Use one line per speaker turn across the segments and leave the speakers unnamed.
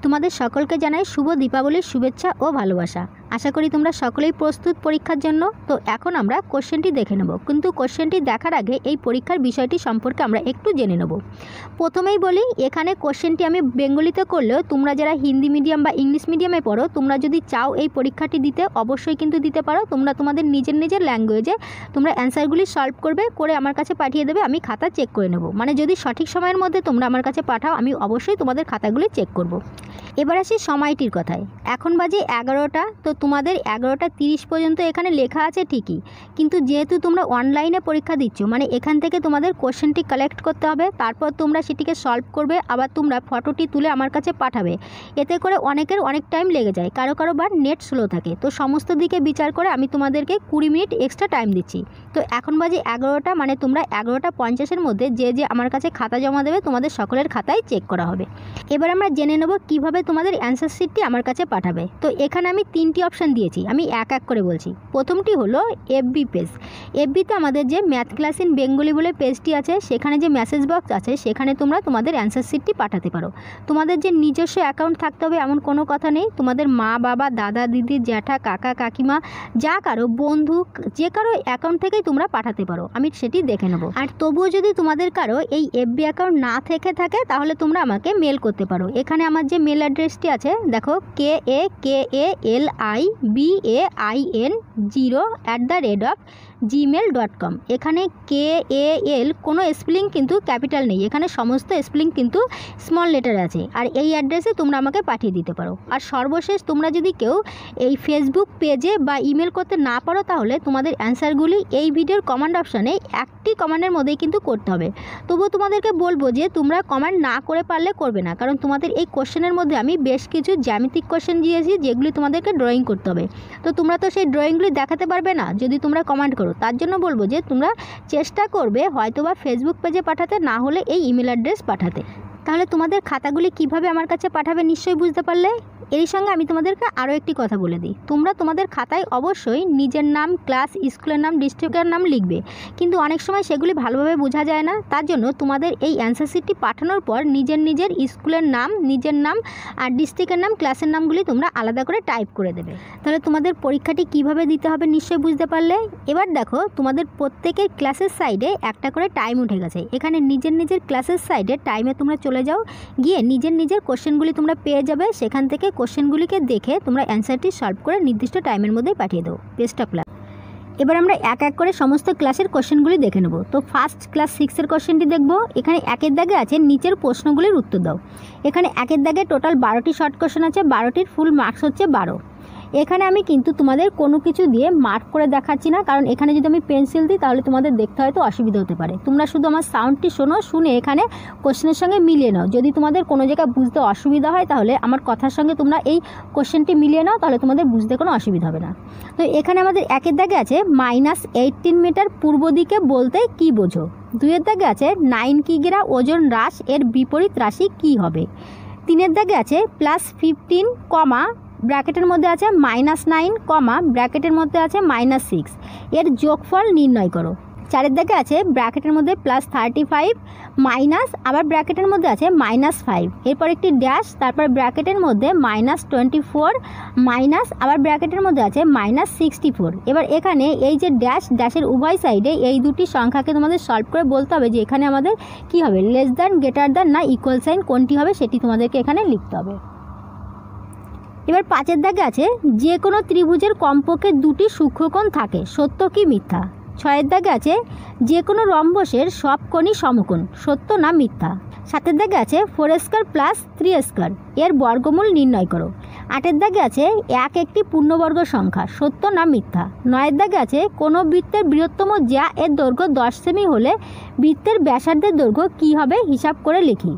তোমাদের সকলকে জানাই শুভ দীপাবলির শুভেচ্ছা ও ভালোবাসা। আশা করি তোমরা সকলেই প্রস্তুত পরীক্ষার জন্য। তো এখন আমরা কোশ্চেনটি দেখে নেব, কিন্তু কোশ্চেনটি দেখার আগে এই পরীক্ষার বিষয়টি সম্পর্কে আমরা একটু জেনে নেব। প্রথমেই বলি, এখানে কোশ্চেনটি আমি বেঙ্গলিতে করলেও তোমরা যারা হিন্দি মিডিয়াম বা ইংলিশ মিডিয়ামে পড়ো, তোমরা যদি চাও এই পরীক্ষাটি দিতে অবশ্যই কিন্তু দিতে পারো। তোমরা তোমাদের নিজের ল্যাঙ্গুয়েজে তোমরা অ্যান্সারগুলি সলভ করবে, করে আমার কাছে পাঠিয়ে দেবে, আমি খাতা চেক করে নেব। মানে যদি সঠিক সময়ের মধ্যে তোমরা আমার কাছে পাঠাও, আমি অবশ্যই তোমাদের খাতাগুলি চেক করব। এবার আসি সময়টির কথায়। এখন বাজে 11টা। তো তোমাদের 11:30 পর্যন্ত এখানে লেখা আছে ঠিকই, কিন্তু যেহেতু তোমরা অনলাইনে পরীক্ষা দিচ্ছ, মানে এখান থেকে তোমাদের কোশ্চেনটি কালেক্ট করতে হবে, তারপর তোমরা সেটিকে সলভ করবে, আবার তোমরা ফটোটি তুলে আমার কাছে পাঠাবে। এতে করে অনেকের অনেক টাইম লেগে যায়, কারো বা নেট স্লো থাকে। তো সমস্ত দিকে বিচার করে আমি তোমাদেরকে 20 মিনিট এক্সট্রা টাইম দিচ্ছি। তো এখন বাজে 11টা, মানে তোমরা 11:50-এর মধ্যে যে আমার কাছে খাতা জমা দেবে, তোমাদের সকলের খাতায় চেক করা হবে। এবার আমরা জেনে নেব কিভাবে তোমাদের অ্যান্সার শিটটি আমার কাছে পাঠাবে। তো এখানে আমি 3টি অপশান দিয়েছি, আমি এক এক করে বলছি। প্রথমটি হলো এফবি পেজ। এফবিতে আমাদের যে ম্যাথ ক্লাস ইন বেঙ্গলি বলে পেজটি আছে, সেখানে যে মেসেজ বক্স আছে, সেখানে তোমরা তোমাদের অ্যান্সার শিটটি পাঠাতে পারো। তোমাদের যে নিজস্ব অ্যাকাউন্ট থাকতে হবে এমন কোনো কথা নেই। তোমাদের মা বাবা, দাদা দিদি, জ্যাঠা, কাকা কাকিমা, যা কারো বন্ধু, যে কারো অ্যাকাউন্ট থেকেই তোমরা পাঠাতে পারো, আমি সেটি দেখে নেব। আর তবুও যদি তোমাদের কারো এই এফবি অ্যাকাউন্ট না থেকে থাকে, তাহলে তোমরা আমাকে মেল করতে পারো। এখানে আমার যে মেল অ্যাড্রেসটি আছে, দেখো KAKALIN0@gmail.com। এখানে KAL কোনো স্পেলিং কিন্তু ক্যাপিটাল নেই, এখানে সমস্ত স্পেলিং কিন্তু স্মল লেটার আছে। আর এই অ্যাড্রেসে তোমরা আমাকে পাঠিয়ে দিতে পারো। আর সর্বশেষ, তোমরা যদি কেউ এই ফেসবুক পেজে বা ইমেল করতে না পারো, তাহলে তোমাদের অ্যান্সারগুলি এই ভিডিওর কমেন্ট অপশানে একটি কমেন্টের মধ্যেই কিন্তু করতে হবে। তবুও তোমাদেরকে বলবো যে তোমরা কমেন্ট না করে পারলে করবে না, কারণ তোমাদের এই কোশ্চেনের মধ্যে আমি বেশ কিছু জ্যামিতিক কোশ্চেন দিয়েছি, যেগুলি তোমাদেরকে ড্রয়িং করতে হবে। তো তোমরা তো সেই ড্রয়িংগুলি দেখাতে পারবে না যদি তোমরা কমেন্ট করো। তার জন্য বলবো যে তোমরা চেষ্টা করবে হয়তোবা ফেসবুক পেজে পাঠাতে, না হলে এই ইমেল অ্যাড্রেস পাঠাতে। তাহলে তোমাদের খাতাগুলি কিভাবে আমার কাছে পাঠাবে নিশ্চয়ই বুঝতে পারলে। এর সঙ্গে আমি তোমাদেরকে আরও একটি কথা বলে দিই, তোমরা তোমাদের খাতায় অবশ্যই নিজের নাম, ক্লাস, স্কুলের নাম, ডিস্ট্রিক্টের নাম লিখবে, কিন্তু অনেক সময় সেগুলি ভালোভাবে বোঝা যায় না। তার জন্য তোমাদের এই অ্যান্সার শিটটি পাঠানোর পর নিজের স্কুলের নাম, নিজের নাম আর ডিস্ট্রিক্টের নাম, ক্লাসের নামগুলি তোমরা আলাদা করে টাইপ করে দেবে। তাহলে তোমাদের পরীক্ষাটি কিভাবে দিতে হবে নিশ্চয়ই বুঝতে পারলে। এবার দেখো, তোমাদের প্রত্যেকের ক্লাসের সাইডে একটা করে টাইম উঠে গেছে। এখানে নিজের ক্লাসের সাইডে টাইমে তোমরা চলে যাও, গিয়ে নিজের কোশ্চেনগুলি তোমরা পেয়ে যাবে। সেখান থেকে কোশ্চেনগুলিকে দেখে তোমরা অ্যান্সারটি সলভ করে নির্দিষ্ট টাইমের মধ্যেই পাঠিয়ে দাও। Best of luck. এবার আমরা এক এক করে সমস্ত ক্লাসের কোশ্চেনগুলি দেখে নেব। তো ফার্স্ট ক্লাস 6-এর কোশ্চেনটি দেখব। এখানে 1-এর দাগে আছে নিচের প্রশ্নগুলির উত্তর দাও। এখানে 1-এর দাগে টোটাল 12টি শর্ট কোশ্চেন আছে, 12টির ফুল মার্কস হচ্ছে 12। এখানে আমি কিন্তু তোমাদের কোনো কিছু দিয়ে মার্ক করে দেখাচ্ছি না, কারণ এখানে যদি আমি পেন্সিল দিই তাহলে তোমাদের দেখতে হয়তো অসুবিধা হতে পারে। তোমরা শুধু আমার সাউন্ডটি শোনো, শুনে এখানে কোশ্চেনের সঙ্গে মিলিয়ে নাও। যদি তোমাদের কোনো জায়গায় বুঝতে অসুবিধা হয়, তাহলে আমার কথার সঙ্গে তোমরা এই কোশ্চেনটি মিলিয়ে নাও, তাহলে তোমাদের বুঝতে কোনো অসুবিধা হবে না। তো এখানে আমাদের 1-এর দাগে আছে -18 মিটার পূর্ব দিকে বলতে কি বোঝো। 2-এর দাগে আছে 9 কিগ্রা ওজন হ্রাস এর বিপরীত রাশি কি হবে। 3-এর দাগে আছে +15, ব্র্যাকেটের মধ্যে আছে -9, ব্র্যাকেটের মধ্যে আছে -6 এর যোগফল নির্ণয় করো। 4-এর দাগে আছে ব্র্যাকেটের মধ্যে +35 মাইনাস, আবার ব্র্যাকেটের মধ্যে আছে -5, এরপর একটি ড্যাশ, তারপর ব্র্যাকেটের মধ্যে -24 মাইনাস, আবার ব্র্যাকেটের মধ্যে আছে -64। এবার এখানে এই যে ড্যাশের উভয় সাইডে এই দুটি সংখ্যাকে তোমাদের সলভ করে বলতে হবে যে এখানে আমাদের কি হবে, লেস দ্যান, গ্রেটার দ্যান না ইকুয়াল সাইন কোনটি হবে, সেটি তোমাদেরকে এখানে লিখতে হবে। এবার 5-এর দাগে আছে যে কোনো ত্রিভুজের কমপক্ষে 2টি সূক্ষ্মকোণ থাকে, সত্য কি মিথ্যা। 6-এর দাগে আছে যে কোনো রম্বসের সব কোণই সমকোণ, সত্য না মিথ্যা। 7-এর দাগে আছে 4² + 3² এর বর্গমূল নির্ণয় করো। 8-এর দাগে আছে 1 একটি পূর্ণবর্গ সংখ্যা, সত্য না মিথ্যা। 9-এর দাগে আছে কোনো বৃত্তের বৃহত্তম জ্যা এর দৈর্ঘ্য 10 সেমি হলে বৃত্তের ব্যাসার্ধের দৈর্ঘ্য কী হবে, হিসাব করে লিখি।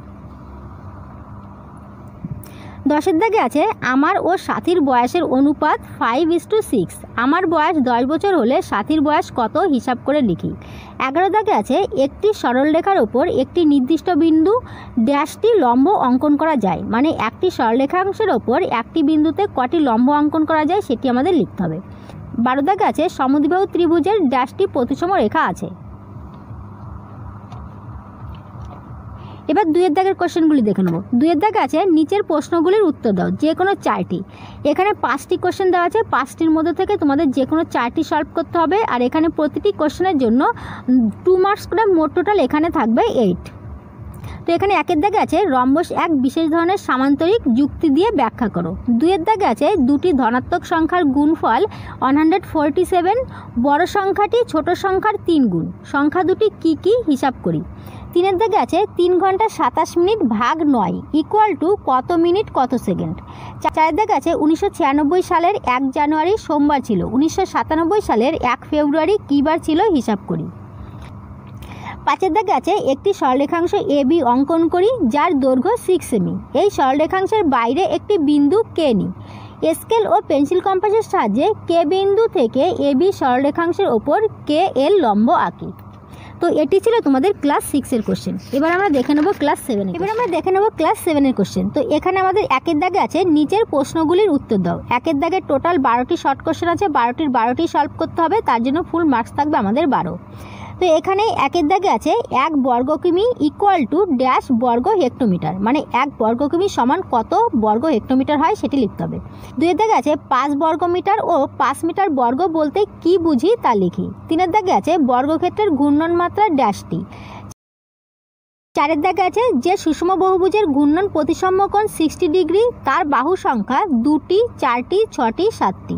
10-এর দাগে আছে আমার ও সাথীর বয়সের অনুপাত 5:6। আমার বয়স 10 বছর হলে সাথীর বয়স কত, হিসাব করে লিখি। 11 দাগে আছে একটি সরলরেখার ওপর একটি নির্দিষ্ট বিন্দু ড্যাশটি লম্ব অঙ্কন করা যায়, মানে একটি সরলরেখাংশের ওপর একটি বিন্দুতে কটি লম্ব অঙ্কন করা যায় সেটি আমাদের লিখতে হবে। 12 দাগে আছে সমদ্বিবাহু ত্রিভুজের ড্যাশটি প্রতিসম রেখা আছে। এবার 2-এর দাগের কোশ্চেনগুলি দেখে নেব। 2-এর দাগে আছে নিচের প্রশ্নগুলির উত্তর দাও, যে কোনো 4টি। এখানে 5টি কোশ্চেন দেওয়া আছে, 5টির মধ্যে থেকে তোমাদের যে কোনো 4টি সলভ করতে হবে। আর এখানে প্রতিটি কোশ্চেনের জন্য 2 মার্কস করে, মোট টোটাল এখানে থাকবে 8। তো এখানে 1-এর দাগে আছে রম্বস এক বিশেষ ধরনের সামান্তরিক যুক্তি দিয়ে ব্যাখ্যা করো। 2-এর দাগে আছে দুটি ধনাত্মক সংখ্যার গুণফল 147, বড় সংখ্যাটি ছোট সংখ্যার 3 গুণ, সংখ্যা দুটি কি কি হিসাব করি। 3-এর দাগে আছে 3 ঘন্টা 27 মিনিট ভাগ 9 ইকুয়াল টু কত মিনিট কত সেকেন্ড। 4-এর দাগে আছে 1996 সালের 1 জানুয়ারি সোমবার ছিল, 1997 সালের 1 ফেব্রুয়ারি কী বার ছিল হিসাব করি। 5-এর দাগে আছে একটি সরলরেখাংশ AB অঙ্কন করি যার দৈর্ঘ্য 6 সেমি। এই সরলরেখাংশের বাইরে একটি বিন্দু কে নিই। স্কেল ও পেন্সিল কম্পাসের সাহায্যে কে বিন্দু থেকে AB সরলরেখাংশের ওপর KL লম্ব আঁকি। তো এটি ছিল তোমাদের ক্লাস 6-এর কোশ্চেন। এবার আমরা দেখে নেব ক্লাস 7-এর কোশ্চেন। তো এখানে আমাদের 1-এর দাগে আছে নিচের প্রশ্নগুলির উত্তর দাও। 1-এর দাগে টোটাল 12টি শর্ট কোশ্চেন আছে, 12টির 12টি সলভ করতে হবে, তার জন্য ফুল মার্কস থাকবে আমাদের 12। তো এখানে 1-এর দাগে আছে 1 বর্গ কিমি ইকুয়াল টু ড্যাশ বর্গ হেক্টোমিটার, মানে 1 বর্গ কিমি সমান কত বর্গ হেক্টোমিটার হয় সেটি লিখতে হবে। 2-এর দাগে আছে 5 বর্গ মিটার ও 5 মিটার বর্গ বলতে কি বুঝি তা লিখি। 3-এর দাগে আছে বর্গক্ষেত্রের ঘূর্ণন মাত্রা ড্যাশটি। 4-এর দাগে আছে যে সুষম বহুভুজের ঘূর্ণন প্রতিসম কোণ 60 ডিগ্রি তার বাহু সংখ্যা 2টি, 4টি, 6টি, 7টি।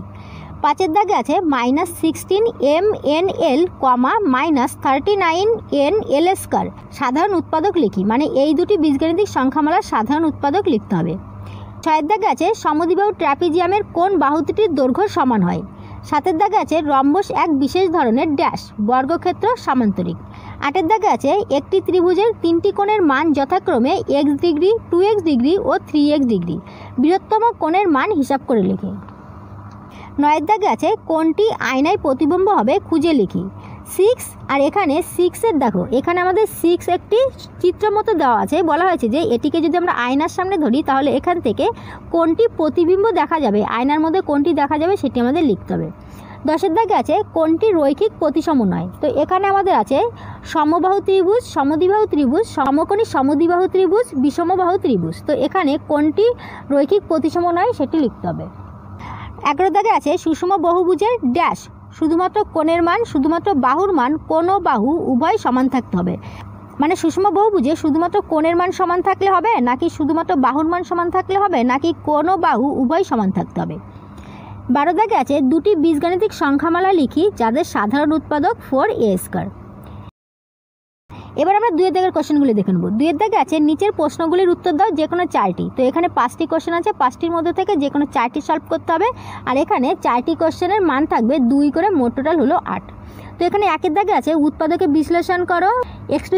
5-এর দাগে আছে -16 MNL, -39 NL স্কয়ার সাধারণ উৎপাদক লিখি, মানে এই দুটি বীজগাণিতিক সংখ্যামালার সাধারণ উৎপাদক লিখতে হবে। 6-এর দাগে আছে সমদ্বিবাহু ট্র্যাপিজিয়ামের কোন বাহু দুটির দৈর্ঘ্য সমান হয়। 7-এর দাগে আছে রম্বস এক বিশেষ ধরনের ড্যাশ বর্গক্ষেত্র সামান্তরিক। 8-এর দাগে আছে একটি ত্রিভুজের 3টি কোণের মান যথাক্রমে x ডিগ্রি, 2x ডিগ্রি ও 3x ডিগ্রি, বৃহত্তম কোণের মান হিসাব করে লিখি। 9-এর দাগে আছে কোনটি আয়নায় প্রতিবিম্ব হবে খুঁজে লিখি। 6 আর এখানে 6-এর দেখো, এখানে আমাদের 6 একটি চিত্র মতো দেওয়া আছে, বলা হয়েছে যে এটিকে যদি আমরা আয়নার সামনে ধরি তাহলে এখান থেকে কোনটি প্রতিবিম্ব দেখা যাবে, আয়নার মধ্যে কোনটি দেখা যাবে সেটি আমাদের লিখতে হবে। 10-এর দাগে আছে কোনটি রৈখিক প্রতিসম নয়। তো এখানে আমাদের আছে সমবাহু ত্রিভুজ, সমদ্বিবাহু ত্রিভুজ, সমকোণী সমদ্বিবাহু ত্রিভুজ, বিষমবাহু ত্রিভুজ। তো এখানে কোনটি রৈখিক প্রতিসম নয় সেটি লিখতে হবে। 11-এর দাগে আছে সুষম বহুভুজের ড্যাশ শুধুমাত্র কোণের মান, শুধুমাত্র বাহুর মান, কোণ ও বাহু উভয় সমান থাকতে হবে, মানে সুষম বহুভুজে শুধুমাত্র কোণের মান সমান থাকলে হবে, নাকি শুধুমাত্র বাহুর মান সমান থাকলে হবে, নাকি কোণ ও বাহু উভয় সমান থাকতে হবে। 12 দাগে আছে দুটি বীজগাণিতিক সংখ্যামালা লিখি যাদের সাধারণ উৎপাদক 4a স্কয়ার। এবার আমরা 2-এর দাগের কোশ্চেনগুলি দেখে নেব। 2-এর দাগে আছে নিচের প্রশ্নগুলির উত্তর দাও যে কোনো 4টি। তো এখানে 5টি কোশ্চেন আছে, 5টির মধ্যে থেকে যে কোনো 4টি সলভ করতে হবে। আর এখানে 4টি কোশ্চেনের মান থাকবে 2 করে, মোট টোটাল হলো 8। তো এখানে 1-এর দাগে আছে উৎপাদকে বিশ্লেষণ করো x⁸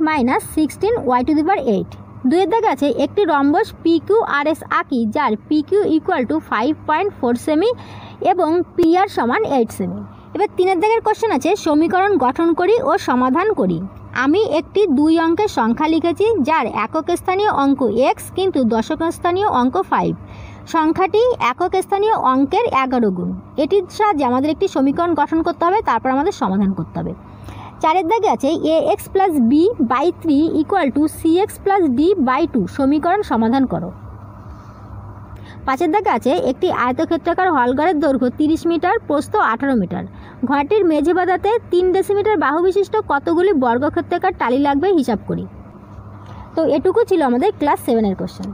-16 y⁸। 2-এর দাগে আছে একটি রম্বস PQRS আঁকি যার PQ ইকুয়াল টু 5.4 সেমি এবং PR সমান 8 সেমি। এবার 3-এর দাগের কোশ্চেন আছে সমীকরণ গঠন করি ও সমাধান করি। আমি একটি 2 অঙ্কের সংখ্যা লিখেছি যার একক স্থানীয় অঙ্ক x কিন্তু দশক স্থানীয় অঙ্ক 5। সংখ্যাটি একক স্থানীয় অঙ্কের 11 গুণ। এটির সাহায্যে আমাদের একটি সমীকরণ গঠন করতে হবে, তারপর আমাদের সমাধান করতে হবে। 4-এর দাগে আছে ax + b/3 = cx + d/2 সমীকরণ সমাধান করো। 5-এর দাগে আছে একটি আয়তক্ষেত্রাকার হলঘরের দৈর্ঘ্য 30 মিটার, প্রস্থ 18 মিটার। ঘরটির মেঝে বাঁধাতে 3 ডেসিমিটার বাহু বিশিষ্ট কতগুলি বর্গক্ষেত্রাকার টালি লাগবে হিসাব করি। তো এটুকু ছিল আমাদের ক্লাস 7-এর কোশ্চেন।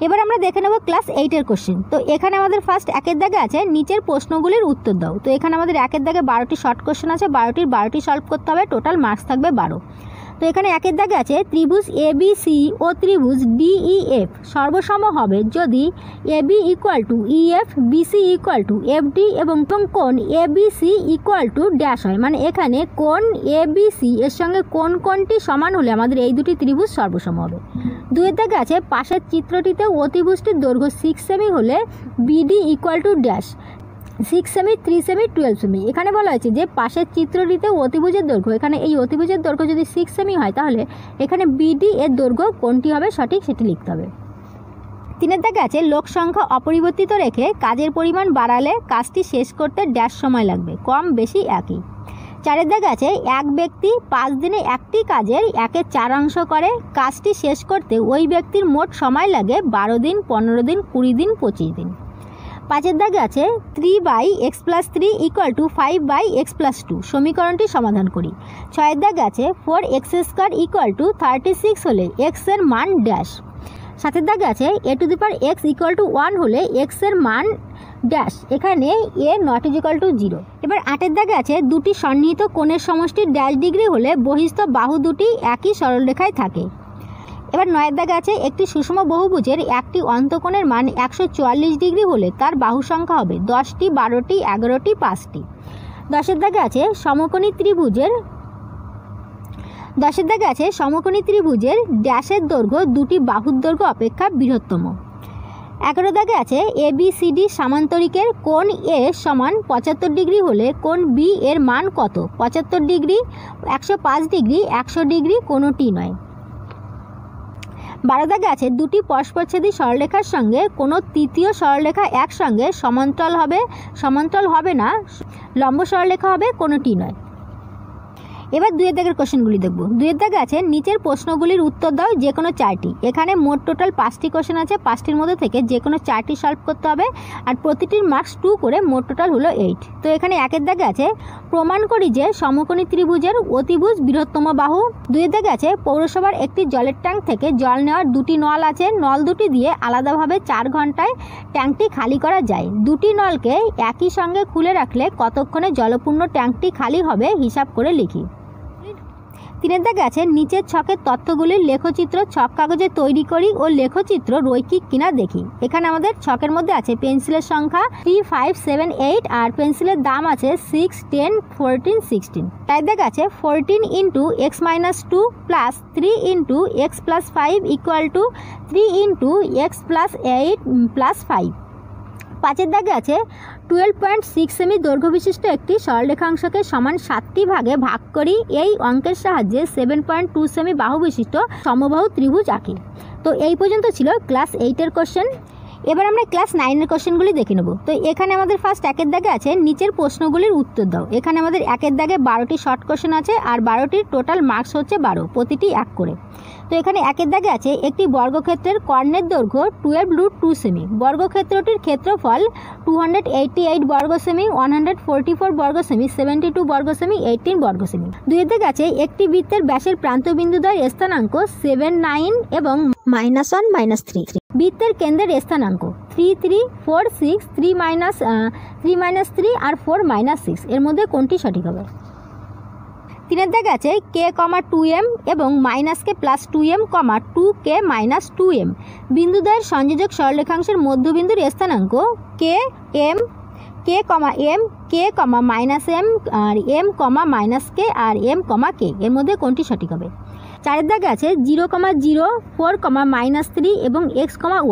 এবার আমরা দেখে নেব ক্লাস 8-এর কোশ্চেন। তো এখানে আমাদের ফার্স্ট 1-এর দাগে আছে নিচের প্রশ্নগুলির উত্তর দাও। তো এখানে আমাদের 1-এর দাগে 12টি শর্ট কোশ্চেন আছে, 12টির 12টি সলভ করতে হবে, টোটাল মার্কস থাকবে 12। তো এখানে 1-এর দাগে আছে ত্রিভুজ ABC ও ত্রিভুজ DEF সর্বসম হবে যদি AB = EF, BC = FD এবং কোণ ABC = ড্যাশ হয়, মানে এখানে কোণ ABC এর সঙ্গে কোণটি সমান হলে আমাদের এই দুটি ত্রিভুজ সর্বসম হবে। 2-এর দাগে আছে পাশের চিত্রটিতে অতিভুজটির দৈর্ঘ্য 6 সেমি হলে BD = dash 6 semi, 3 semi, 12 semi. এখানে বলা হয়েছে যে পাশের চিত্রটিতে অতিভুজের দৈর্ঘ্য, এখানে এই অতিভুজের দৈর্ঘ্য যদি 6 সেমি হয় তাহলে এখানে BD এর দৈর্ঘ্য কোনটি হবে সঠিক সেটি লিখতে হবে। 3-এর দাগে আছে লোক সংখ্যা অপরিবর্তিত রেখে কাজের পরিমাণ বাড়ালে কাজটি শেষ করতে ড্যাশ সময় লাগবে, কম বেশি একই। 4 দাগে আছে এক ব্যক্তি 5 দিনে একটি কাজের 1/4 করে। কাজটি শেষ করতে ওই ব্যক্তির মোট সময় লাগে 12 দিন, 15 দিন, 20 দিন, 25 দিন। 5 দাগে আছে 3/x+3 = 5/x+2। সমীকরণটি সমাধান করি। 6 দাগে আছে 4x² = 36 হলে x এর মান ড্যাশ। 7 দাগে আছে a⁴x = 1 হলে x এর মান ড্যাশ। এখানে a ≠ 0। এবার 8 দাগে আছে দুটি সন্নিহিত কোণের সমষ্টি ড্যাশ ডিগ্রি হলে বহিস্থ বাহু দুটি একই সরলরেখায় থাকে। এবার 9 দাগে আছে একটি সুষম বহুভুজের একটি অন্তকোণের মান 144 ডিগ্রি হলে তার বাহু সংখ্যা হবে 10টি, 12টি, 11টি, 5টি। 10 দাগে আছে সমকোণী ত্রিভুজের ড্যাশের দৈর্ঘ্য দুটি বাহুর দৈর্ঘ্য অপেক্ষা বৃহত্তম। 11 দাগে আছে ABCD সামান্তরিকের কোণ A সমান 75 ডিগ্রি হলে কোণ B এর মান কত? 75 ডিগ্রি, 105 ডিগ্রি, 100 ডিগ্রি, কোনোটি নয়। 12 দাগে আছে দুটি পরস্পরচ্ছেদী সরলরেখার সঙ্গে কোনো তৃতীয় সরলরেখা একসঙ্গে সমান্তরাল হবে না, লম্ব সরলরেখা হবে, কোনোটি নয়। এবার 2 দাগের কোশ্চেনগুলি দেখব। 2 দাগে আছে নিচের প্রশ্নগুলির উত্তর দাও যে কোনো 4টি। এখানে মোট টোটাল 5টি কোশ্চেন আছে। 5টির মধ্যে থেকে যে কোনো 4টি সলভ করতে হবে আর প্রতিটির মার্কস 2 করে, মোট টোটাল হলো 8। তো এখানে 1 দাগে আছে প্রমাণ করি যে সমকোণী ত্রিভুজের অতিভুজ বৃহত্তম বাহু। 2 দাগে আছে পৌরসভার একটি জলের ট্যাঙ্ক থেকে জল নেওয়ার দুটি নল আছে। নল দুটি দিয়ে আলাদাভাবে 4 ঘন্টায় ট্যাঙ্কটি খালি করা যায়। দুটি নলকে একই সঙ্গে খুলে রাখলে কতক্ষণে জলপূর্ণ ট্যাঙ্কটি খালি হবে হিসাব করে লিখি। 3 দাগে আছে নিচের ছকের তথ্যগুলির লেখচিত্র ছক কাগজে তৈরি করি ও লেখচিত্র রৈখিক কিনা দেখি। এখানে আমাদের ছকের মধ্যে আছে পেন্সিলের সংখ্যা 3, 5, 7, 8 আর পেন্সিলের দাম আছে 6, 10, 14, 16। 4 দাগে আছে 14 × x - 2 + 3 × x + 5 = 3 × x + 8 + 5। 5 দাগে আছে 12.6 সেমি দৈর্ঘ্য বিশিষ্ট একটি সরলরেখাংশকে সমান 7টি ভাগে ভাগ করি। এই অঙ্কের সাহায্যে 7.2 সেমি বাহু বিশিষ্ট সমবাহু ত্রিভুজ আঁকি। তো এই পর্যন্ত ছিল ক্লাস 8-এর কোশ্চেন। এবার আমরা ক্লাস 9-এর কোশ্চেনগুলি দেখে নেব। তো এখানে আমাদের ফার্স্ট 1 দাগে আছে নিচের প্রশ্নগুলির উত্তর দাও। এখানে আমাদের 1 দাগে 12টি শর্ট কোশ্চেন আছে আর 12টির টোটাল মার্কস হচ্ছে 12, প্রতিটি 1 করে। তো এখানে 1 দাগে আছে একটি বর্গক্ষেত্রের কর্ণের দৈর্ঘ্য 12√2 সেমি। বর্গক্ষেত্রটির ক্ষেত্রফল 288 বর্গ সেমি, 144 বর্গ সেমি, 72 বর্গ সেমি, 18 বর্গ সেমি। 2 দাগে আছে একটি বৃত্তের ব্যাসের প্রান্তবিন্দুদ্বয়ের স্থানাঙ্ক 7, 9 এবং -1, -3। বৃত্তের কেন্দ্রের স্থানাঙ্ক 3, 3, 4, 6, 3, -3 আর 4, -6। এর মধ্যে কোনটি সঠিক হবে? 3 দাগে আছে k, 2m এবং -k + 2m, 2k - 2m। বিন্দুদ্বয়ের সংযোজক সরলরেখাংশের মধ্যবিন্দুর স্থানাঙ্ক k, m, k, m, k, -m আর m, -k আর m, k। এর মধ্যে কোনটি সঠিক হবে? 4 দাগে আছে 0, 0, 4, -3 এবং x,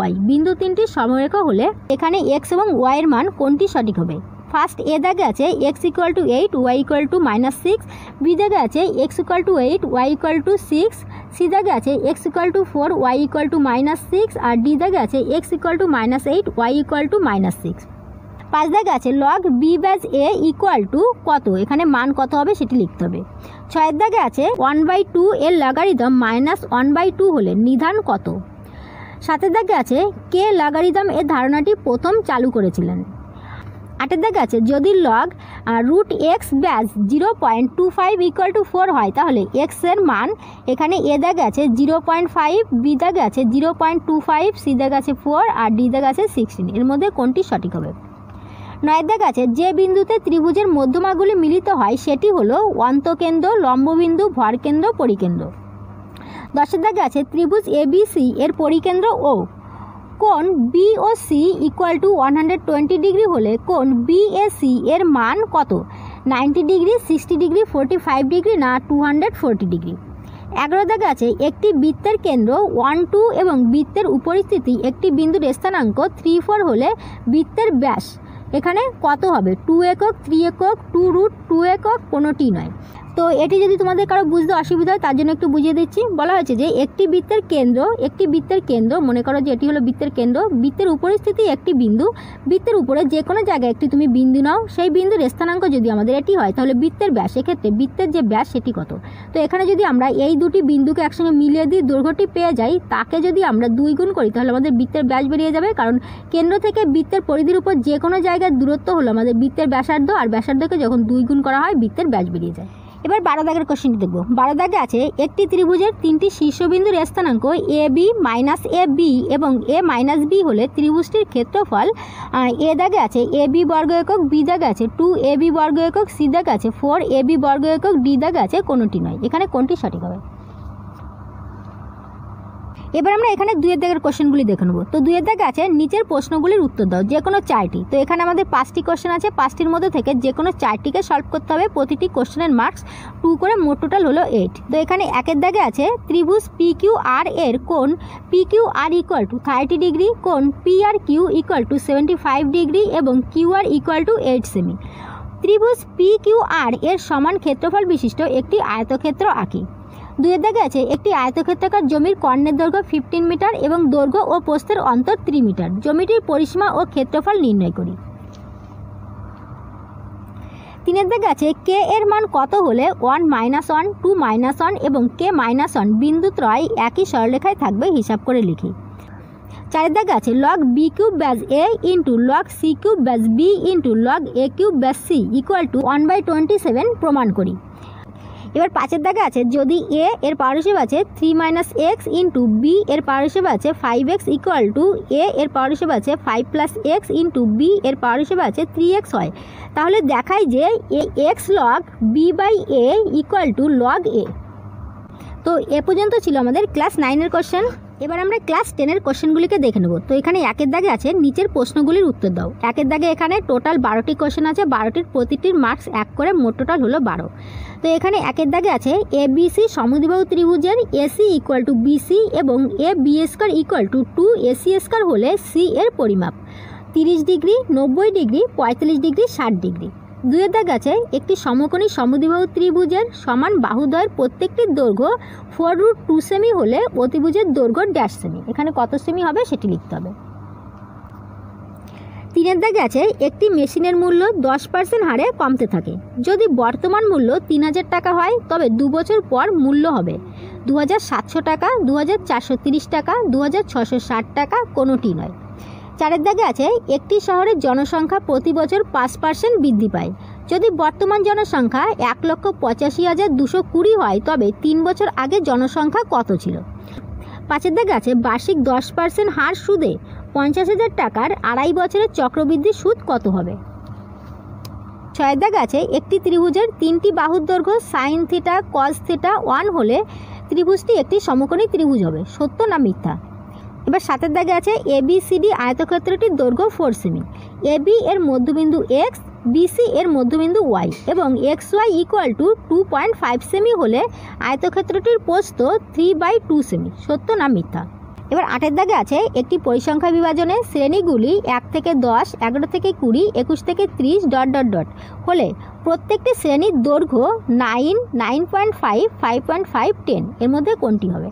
y। বিন্দু তিনটি সমরেখা হলে এখানে x এবং y এর মান কোনটি সঠিক হবে? ফার্স্ট এ দাগে আছে x = 8, y = -6। বি দাগে আছে x = 8, y = 6। সি দাগে আছে x = 4, y = -6 আর ডি দাগে আছে x = -8, y = -6। 5 দাগে আছে log b বাই a = কত? এখানে মান কত হবে সেটি লিখতে হবে। 6 দাগে আছে 1/2 এর লগারিদম -1/2 হলে নিধান কত? 7 দাগে আছে কে লগারিদম এর ধারণাটি প্রথম চালু করেছিলেন। 8 দাগে আছে যদি log √x ব্যাস 0.25 = 4 হয় তাহলে x এর মান, এখানে এ দাগে আছে 0.5, বি দাগে আছে 0.25, সি দাগে আছে 4 আর ডি দাগে আছে 16। এর মধ্যে কোনটি সঠিক হবে? 9 দাগে আছে যে বিন্দুতে ত্রিভুজের মধ্যমাগুলি মিলিত হয় সেটি হলো অন্তকেন্দ্র, লম্ববিন্দু, ভরকেন্দ্র, পরিকেন্দ্র। 10 দাগে আছে ত্রিভুজ ABC এর পরিকেন্দ্র ও কোণ BOC = 120 ডিগ্রি হলে কোণ BAC এর মান কত? 90 ডিগ্রি, 60 ডিগ্রি, 45 ডিগ্রি না 240 ডিগ্রি। 11 দাগে আছে একটি বৃত্তের কেন্দ্র 1, 2 এবং বৃত্তের উপরিস্থিতি একটি বিন্দুর স্থানাঙ্ক 3, 4 হলে বৃত্তের ব্যাস এখানে কত হবে? 2 একক, 3 একক, 2√2 একক, কোনোটি নয়। তো এটি যদি তোমাদের কারো বুঝতে অসুবিধা হয় তার জন্য একটু বুঝিয়ে দিচ্ছি। বলা হয়েছে যে একটি বৃত্তের কেন্দ্র মনে করো যে এটি হলো বৃত্তের কেন্দ্র, বৃত্তের উপরের স্থিতি একটি বিন্দু, বৃত্তের উপরে যে কোনো জায়গায় একটি তুমি বিন্দু নাও, সেই বিন্দুর স্থানাঙ্ক যদি আমাদের এটি হয় তাহলে বৃত্তের ব্যাস, এক্ষেত্রে বৃত্তের যে ব্যাস সেটি কত। তো এখানে যদি আমরা এই দুটি বিন্দুকে একসঙ্গে মিলিয়ে দিই, দৈর্ঘ্যটি পেয়ে যাই, তাকে যদি আমরা 2 গুণ করি তাহলে আমাদের বৃত্তের ব্যাস বেরিয়ে যাবে, কারণ কেন্দ্র থেকে বৃত্তের পরিধির উপর যে কোনো জায়গার দূরত্ব হলো আমাদের বৃত্তের ব্যাসার্ধ, আর ব্যাসার্ধকে যখন 2 গুণ করা হয় বৃত্তের ব্যাস বেরিয়ে যায়। এবার 12 দাগের কোশ্চেনটি দেখব। 12 দাগে আছে একটি ত্রিভুজের 3টি শীর্ষবিন্দুর স্থানাঙ্ক A B minus A B এবং এ মাইনাস বি হলে ত্রিভুজটির ক্ষেত্রফল। এ দাগে আছে এ বি বর্গ একক, বি দাগে আছে 2 এ বি বর্গ একক, সি দাগে আছে 4 এ বি বর্গ একক, ডি দাগে আছে কোনোটি নয়। এখানে কোনটি সঠিক হবে? এবার আমরা এখানে 2 দাগের কোশ্চেনগুলি দেখে নেব। তো 2 দাগে আছে নিচের প্রশ্নগুলির উত্তর দাও, যে কোনো 4টি। তো এখানে আমাদের 5টি কোশ্চেন আছে, 5টির মধ্যে থেকে যে কোনো 4টিকে সলভ করতে হবে। প্রতিটি কোশ্চেনের মার্কস 2 করে, মোট টোটাল হলো 8। তো এখানে 1 দাগে আছে ত্রিভুজ পি কিউ আর এর কোণ P Q R equal to 30 degree, কোণ P R Q equal to 75 degree এবং কিউ আর ইকুয়াল টু 8 সেমি। ত্রিভুজ পি কিউ আর এর সমান ক্ষেত্রফল বিশিষ্ট একটি আয়তক্ষেত্র আঁকি। 2 দাগে আছে একটি আয়তক্ষেত্রাকার জমির কর্ণের দৈর্ঘ্য 15 মিটার এবং দৈর্ঘ্য ও প্রস্থের অন্তর 3 মিটার। জমিটির পরিসীমা ও ক্ষেত্রফল নির্ণয় করি। 3 দাগে আছে কে এর মান কত হলে 1 - 1 2 - 1 এবং কে -1 বিন্দুত্রয় একই সরলরেখায় থাকবে, হিসাব করে লিখি। 4 দাগে আছে লগ বি কিউব ব্যাস এ ইন্টু লগ সি কিউব ব্যাস বি ইন্টু লগ এ কিউব ব্যাস সি ইকুয়াল টু 1/27 প্রমাণ করি। এবার 5 দাগে আছে যদি এ এর পাওয়ার হিসেবে আছে 3 - x ইন্টু বি এর পাওয়ার হিসেবে আছে 5x ইকুয়াল টু এ এর পাওয়ার হিসেবে আছে 5 + x ইন্টু বি এর পাওয়ার হিসেবে আছে 3x হয়, তাহলে দেখাই যে x log B by A equal to log A. তো এ পর্যন্ত ছিল আমাদের ক্লাস 9-এর কোশ্চেন। এবার আমরা ক্লাস 10-এর কোশ্চেনগুলিকে দেখে নেব। তো এখানে 1 দাগে আছে নিচের প্রশ্নগুলির উত্তর দাও। 1 দাগে এখানে টোটাল 12টি কোশ্চেন আছে, 12টির প্রতিটির মার্কস 1 করে, মোট টোটাল হলো 12। তো এখানে 1 দাগে আছে এ বি সি সমদ্বিবাহু ত্রিভুজের এসি ইকুয়াল টু বিসি এবং A B square equal to 2 AC square হলে সি এর পরিমাপ 30 ডিগ্রি, 90 ডিগ্রি, 45 ডিগ্রি, 60 ডিগ্রি। 2 দাগে আছে একটি সমকোণী সমদ্বিবাহু ত্রিভুজের সমান বাহুদ্বয়ের প্রত্যেকটির দৈর্ঘ্য 4√2 সেমি হলে অতিভুজের দৈর্ঘ্য ড্যাশ সেমি। এখানে কত সেমি হবে সেটি লিখতে হবে। 3 দাগে আছে একটি মেশিনের মূল্য 10% হারে কমতে থাকে। যদি বর্তমান মূল্য 3000 টাকা হয় তবে 2 বছর পর মূল্য হবে 2700 টাকা, 2430 টাকা, 2660 টাকা, কোনোটি নয়। 4 দাগে আছে একটি শহরের জনসংখ্যা প্রতি বছর 5% বৃদ্ধি পায়। যদি বর্তমান জনসংখ্যা 1,85,220 হয় তবে 3 বছর আগে জনসংখ্যা কত ছিল? 5 দাগে আছে বার্ষিক 10% হার সুদে 50,000 টাকার 2.5 বছরের চক্রবৃদ্ধি সুদ কত হবে? 6 দাগে আছে একটি ত্রিভুজের 3টি বাহুর দৈর্ঘ্য সাইন থিটা কস থিটা 1 হলে ত্রিভুজটি একটি সমকোণী ত্রিভুজ হবে, সত্য না মিথ্যা? এবার 7 দাগে আছে এবিসিডি আয়তক্ষেত্রটির দৈর্ঘ্য 4 সেমি। এবি এর মধ্যবিন্দু এক্স, বিসি এর মধ্যবিন্দু ওয়াই এবং এক্স ওয়াই ইকুয়াল টু 2.5 সেমি হলে আয়তক্ষেত্রটির প্রস্থ 3/2 সেমি, সত্য না মিথ্যা? এবার 8 দাগে আছে একটি পরিসংখ্যা বিভাজনে শ্রেণীগুলি 1 থেকে 10, 11 থেকে 20, 21 থেকে 30 ... হলে প্রত্যেকটি শ্রেণীর দৈর্ঘ্য 9, 9.5, 5.5, 10 এর মধ্যে কোনটি হবে?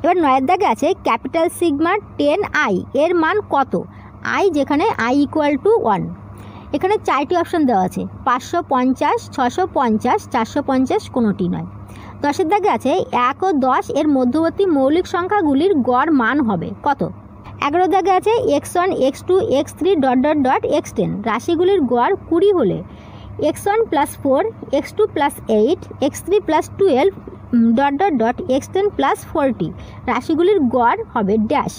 এবার 9 দাগে আছে ক্যাপিটাল সিগমা 10i এর মান কত? i যেখানে i ইকুয়াল টু 1। এখানে 4টি অপশান দেওয়া আছে, 550, 650, 450, কোনোটি নয়। 10 দাগে আছে 1 ও 10 এর মধ্যবর্তী মৌলিক সংখ্যাগুলির গড় মান হবে কত? 11 দাগে আছে x1, x2, x3 ... x10 রাশিগুলির গড় 20 হলে x1 + 4, x2 + 8, x3 + 12 ... x10 + 40 রাশিগুলির গড় হবে ড্যাশ।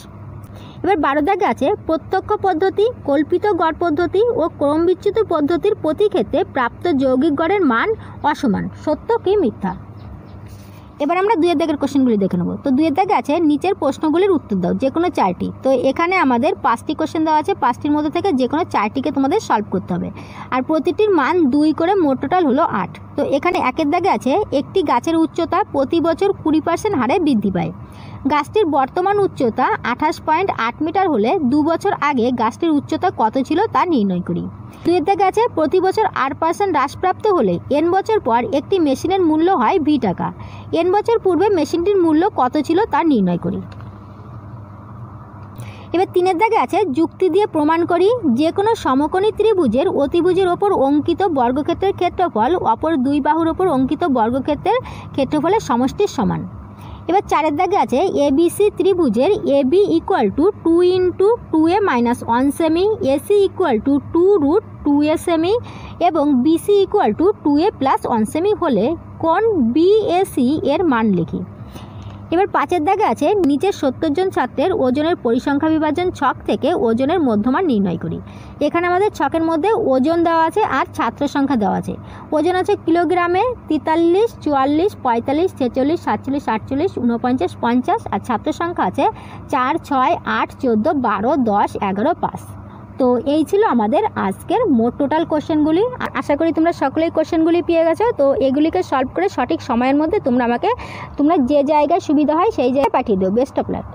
এবার 12 দাগে আছে প্রত্যক্ষ পদ্ধতি, কল্পিত গড় পদ্ধতি ও ক্রমবিচ্যুত পদ্ধতির প্রতি ক্ষেত্রে প্রাপ্ত যৌগিক গড়ের মান অসমান, সত্য কি মিথ্যা? এবার আমরা 2 দাগের কোশ্চেনগুলি দেখে নেব। তো 2 দাগে আছে নিচের প্রশ্নগুলির উত্তর দাও, যে কোনো 4টি। তো এখানে আমাদের 5টি কোশ্চেন দেওয়া আছে, 5টির মধ্যে থেকে যে কোনো 4টিকে তোমাদের সলভ করতে হবে, আর প্রতিটির মান 2 করে, মোট টোটাল হলো 8। তো এখানে 1 দাগে আছে একটি গাছের উচ্চতা প্রতি বছর 20% হারে বৃদ্ধি পায়। গাছটির বর্তমান উচ্চতা 28.8 মিটার হলে 2 বছর আগে গাছটির উচ্চতা কত ছিল তা নির্ণয় করি। 2 এর দাগে আছে প্রতি বছর 8% হ্রাসপ্রাপ্ত হলে n বছর পর একটি মেশিনের মূল্য হয় v টাকা। n বছর পূর্বে মেশিনটির মূল্য কত ছিল তা নির্ণয় করি। এবার 3 এর দাগে আছে যুক্তি দিয়ে প্রমাণ করি যে কোনো সমকোণী ত্রিভুজের অতিভুজের ওপর অঙ্কিত বর্গক্ষেত্রের ক্ষেত্রফল অপর দুই বাহুর ওপর অঙ্কিত বর্গক্ষেত্রের ক্ষেত্রফলের সমষ্টির সমান। এবার 4 এর দাগে আছে এবিসি ত্রিভুজের AB = 2 × 2a - 1 semi, AC = 2√2a semi এবং BC = 2a + 1 সেমি হলে কোণ BAC এর মান লিখি। এবার 5 এর দাগে আছে নিচের 70 জন ছাত্রের ওজনের পরিসংখ্যা বিভাজন ছক থেকে ওজনের মধ্যমান নির্ণয় করি। এখানে আমাদের ছকের মধ্যে ওজন দেওয়া আছে আর ছাত্র সংখ্যা দেওয়া আছে। ওজন আছে কিলোগ্রামে 43, 44, 45, 46, 47, 48, 49, 50 আর ছাত্র সংখ্যা আছে 4, 6, 8, 14, 12, 10, 11, 5। তো এই ছিল আমাদের আজকের মোট টোটাল কোশ্চেনগুলি। আশা করি তোমরা সকলেই কোশ্চেনগুলি পেয়ে গেছো। তো এগুলিকে সলভ করে সঠিক সময়ের মধ্যে তোমরা যে জায়গায় সুবিধা হয় সেই জায়গায় পাঠিয়ে দিও। Best of luck.